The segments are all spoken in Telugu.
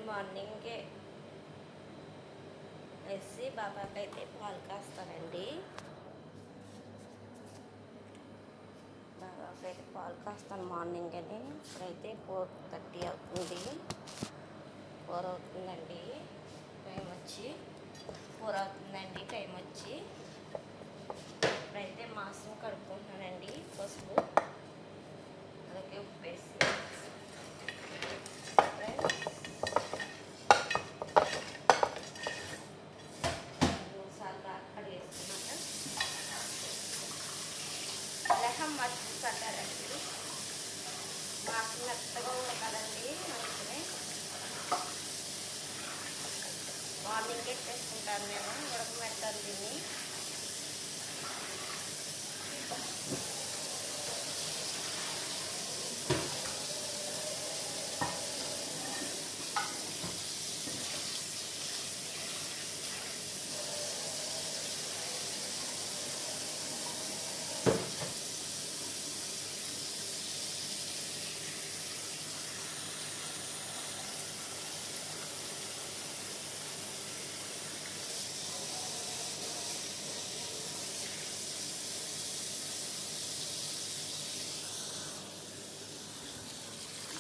మార్నింగే వేసి బాబాకి అయితే పాలు కాస్తానండి. బాబాకి అయితే పాలు కాస్తాను మార్నింగ్ అని. ఇప్పుడైతే 4:30 అవుతుంది, 4 అవుతుందండి టైం వచ్చి, 4 అవుతుందండి టైం వచ్చి. ఇప్పుడైతే మాంసం కడుక్కుంటున్నానండి. పసుపు అలాగే ఉప్పు వేసి మర్చిపోయి కట్టాలండి. మాకు మెత్తగా ఉడకాలండి. మంచిగా మార్నింగ్ పెట్టేసుకుంటాను నేను, ఉడకబెట్టాను దీన్ని.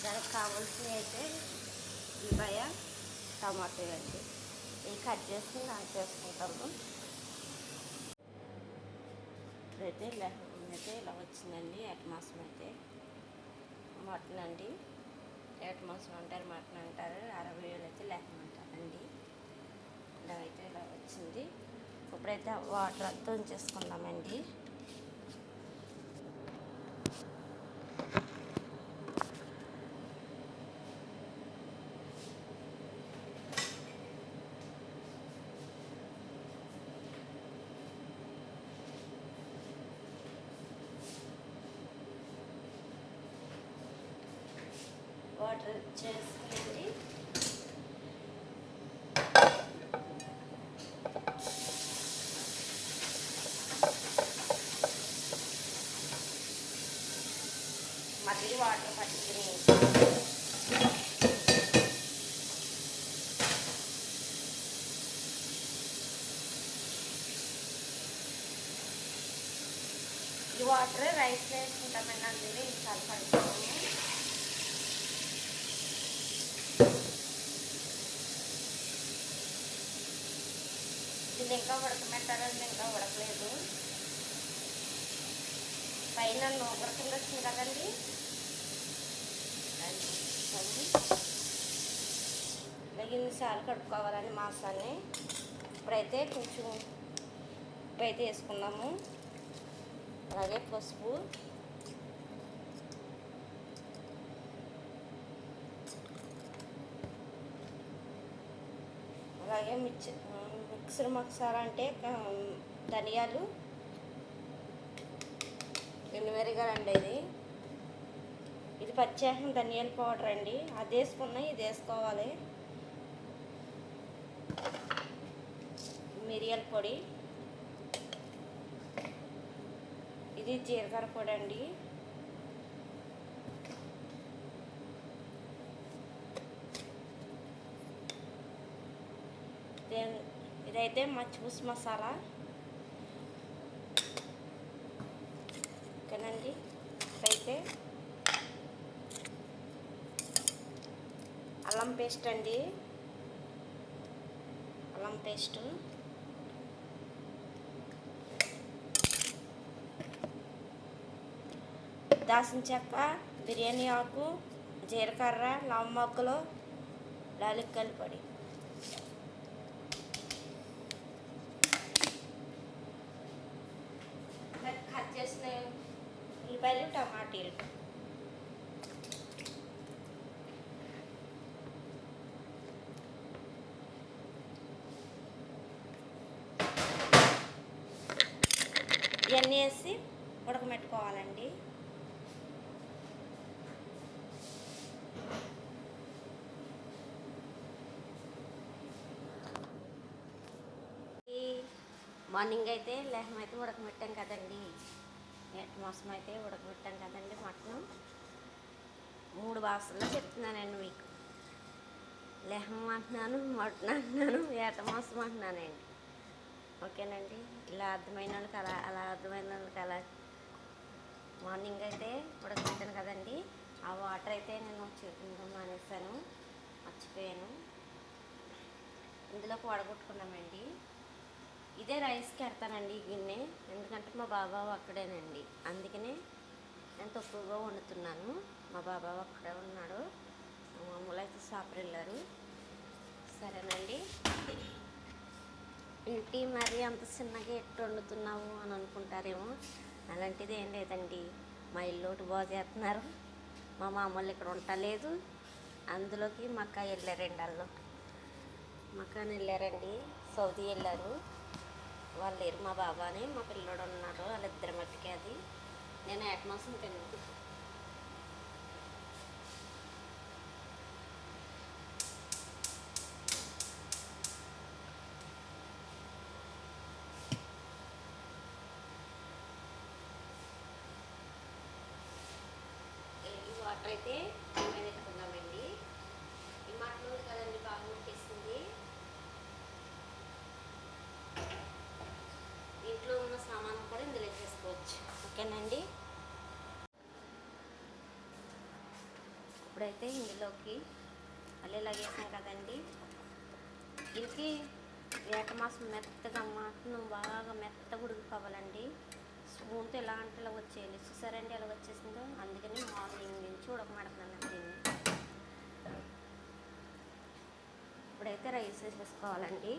దానికి కావాల్సినవి అయితే ఉల్లిపాయ, టమాటో అండి. ఇవి కట్ చేసుకుని దాన్ని చేసుకుంటాము. ఇప్పుడైతే ఇలా వచ్చిందండి. ఏట మాసం అయితే మటన్ అండి. ఏట మాసం అంటారు, మటన్ అంటారు, అరవైలు అయితే లేహం అంటారండి. ఇలా అయితే ఇలా వచ్చింది. ఇప్పుడైతే వాటర్ అంతా ఉంచేసుకుందామండి. వాటర్ చేసుకుని మళ్ళీ వాటర్ పట్టుకుని ఈ వాటర్ రైస్ వేసుకుంటామండి. అందులో ఈసారి పడుతున్నాము. ఇది ఇంకా ఉడకమెట్టాలండి, ఇంకా ఉడకలేదు. పైన నూకర కింద వచ్చింది కదండి. ఇన్నిసార్లు కడుక్కోవాలని మాసాన్ని. ఇప్పుడైతే కొంచెం ఉప్పు అయితే వేసుకున్నాము, అలాగే పసుపు, అలాగే మిక్సర్ మసాలా అంటే ధనియాలు, ఎనిమిరగాయలు అండి. ఇది పచ్చేసం ధనియాల పౌడర్ అండి. అది వేసుకున్నాయి, ఇది వేసుకోవాలి. మిరియాల పొడి, ఇది జీలకర్ర పొడి అండి. ఇదైతే మచ్చిపూసి మసాలా ఓకేనండి. అయితే అల్లం పేస్ట్ అండి, అల్లం పేస్టు, దాల్చిన చెక్క, బిర్యానీ ఆకు, జీలకర్ర, లవంగలు, యాలక్కాయల పొడి, కట్ చేసిన ఉల్లిపాయలు, టమాటీలు, ఇవన్నీ వేసి ఉడకబెట్టుకోవాలండి. మార్నింగ్ అయితే లేహం అయితే ఉడకబెట్టాం కదండి. ఏట మాసం అయితే ఉడకబెట్టాం కదండి. మటను 3 బాక్సుల్లో చెప్తున్నానండి మీకు. లెహం అంటున్నాను, మటన్ అంటున్నాను, ఏట మాంసం అంటున్నానండి. ఓకేనండి, ఇలా అర్థమైన వాళ్ళకి అలా, అలా అర్థమైన వాళ్ళకి అలా. మార్నింగ్ అయితే ఉడకబెట్టాను కదండి, ఆ వాటర్ అయితే నేను చూపించడం మానేసాను, మర్చిపోయాను. ఇందులోకి వడగొట్టుకున్నామండి. ఇదే రైస్కి ఎడతానండి ఈ గిన్నె, ఎందుకంటే మా బాబావు అక్కడేనండి, అందుకనే నేను తక్కువగా వండుతున్నాను. మా బాబావు అక్కడే ఉన్నాడు, మామూలు అయితే షాప్కి వెళ్ళారు. సరేనండి. ఏంటి మరి అంత చిన్నగా ఎట్టు వండుతున్నావు అని అనుకుంటారేమో, అలాంటిది ఏం లేదండి. మా ఇల్లు ఒకటి బాగు చేస్తున్నారు, మా మామూలు ఇక్కడ ఉండలేదు, అందులోకి మా అక్క వెళ్ళారండి. వాళ్ళు మా అక్కని వెళ్ళారండి, సౌదీ వెళ్ళారు. వాళ్ళు లేరు, మా బాబాని మా పిల్లోడు ఉన్నారు, వాళ్ళిద్దరి మట్టికి. అది నేను ఏట మాసం తిన్నాను. ఈ వాటర్ అయితే మీద పెట్టుకుందామండి. ఈ మటన్ ఉంది కదండి, బాగా ముట్టేసింది. ఇంట్లో ఉన్న సామాను కూడా ఇందులో వేసుకోవచ్చు. ఓకేనండి. ఇప్పుడైతే ఇందులోకి మళ్ళీ వేసాం కదండి, దీనికి ఏట మాసం మెత్తగా మటన్ బాగా మెత్తగా ఉడికిపోవాలండి. స్పూన్తో ఎలా అంటే ఇలా వచ్చేయాలి. చూసారండి ఎలా వచ్చేసిందో, అందుకని మార్నింగ్ నుంచి ఉడకమాడుతున్నాను దీన్ని. ఇప్పుడైతే రైస్ వేసేసుకోవాలండి.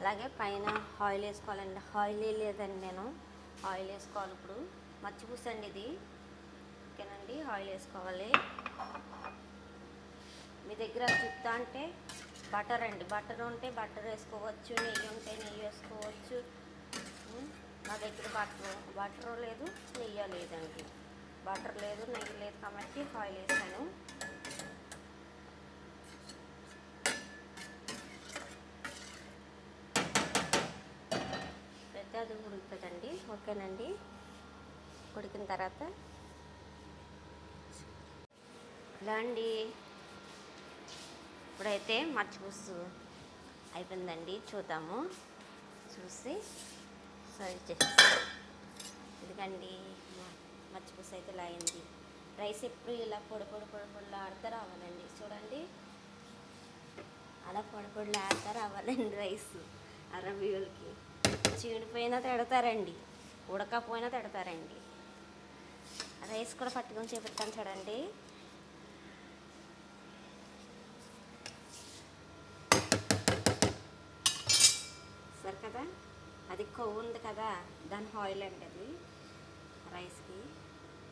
అలాగే పైన ఆయిల్ వేసుకోవాలండి. ఆయిల్ లేదండి, నేను ఆయిల్ వేసుకోవాలి ఇప్పుడు. మర్చిపూసండి ఇది. ఓకేనండి, ఆయిల్ వేసుకోవాలి. మీ దగ్గర చెప్తా అంటే బటర్ అండి, బటర్ ఉంటే బటర్ వేసుకోవచ్చు, నెయ్యి ఉంటే నెయ్యి వేసుకోవచ్చు. నా దగ్గర బటర్ లేదు, నెయ్యి లేదండి. బటర్ లేదు, నెయ్యి లేదు కాబట్టి ఆయిల్ వేసాను. అయితే అది ఉడుకుతుందండి. ఓకేనండి, ఉడికిన తర్వాత ఇలా అండి. ఇప్పుడైతే మర్చిపూసు అయిపోయిందండి, చూద్దాము. చూసి సర్వ్ చేస్తాం. ఎందుకండి మర్చిపూసు అయితే ఇలా అయింది. రైస్ ఎప్పుడు ఇలా పొడి పొడి పొడి పొడిలా ఆడుతూ రావాలండి. చూడండి, అలా పొడి పొడిలా ఆడుతూ రావాలండి రైస్. అరబీయులకి చీడిపోయినా తిడతారండి, ఉడకపోయినా తిడతారండి. రైస్ కూడా పట్టుకొని చూపిస్తాను చూడండి. సరే కదా, అది కొవ్వు ఉంది కదా, దాని ఆయిల్ అండి అది రైస్కి,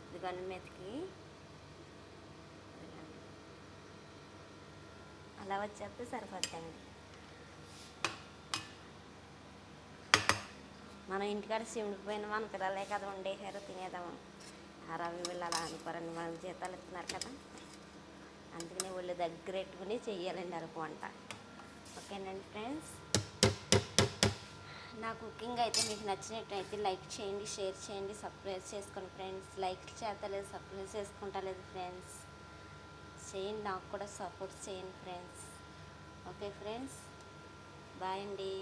ఇది గన్ను మీదకి అలా వచ్చేస్తే సరిపోద్దండి. మనం ఇంటికాడ సిమిడిపోయిన మన పిల్లలే కదా వండేసారు తినేదాము. రవి వీళ్ళు అలా అనుకోరండి, మనకు జీతాలు ఇస్తున్నారు కదా, అందుకనే వాళ్ళు దగ్గర పెట్టుకుని చెయ్యాలండి అరకు వంట. ఓకేనండి ఫ్రెండ్స్, నా కుకింగ్ అయితే మీకు నచ్చినట్టయితే లైక్ చేయండి, షేర్ చేయండి, సబ్స్క్రైబ్ చేసుకోండి ఫ్రెండ్స్. లైక్ చేస్తలేదు, సబ్స్క్రైబ్ చేసుకుంటలేదు ఫ్రెండ్స్, చేయండి, నాకు కూడా సపోర్ట్ చేయండి ఫ్రెండ్స్. ఓకే ఫ్రెండ్స్, బాయ్ అండి.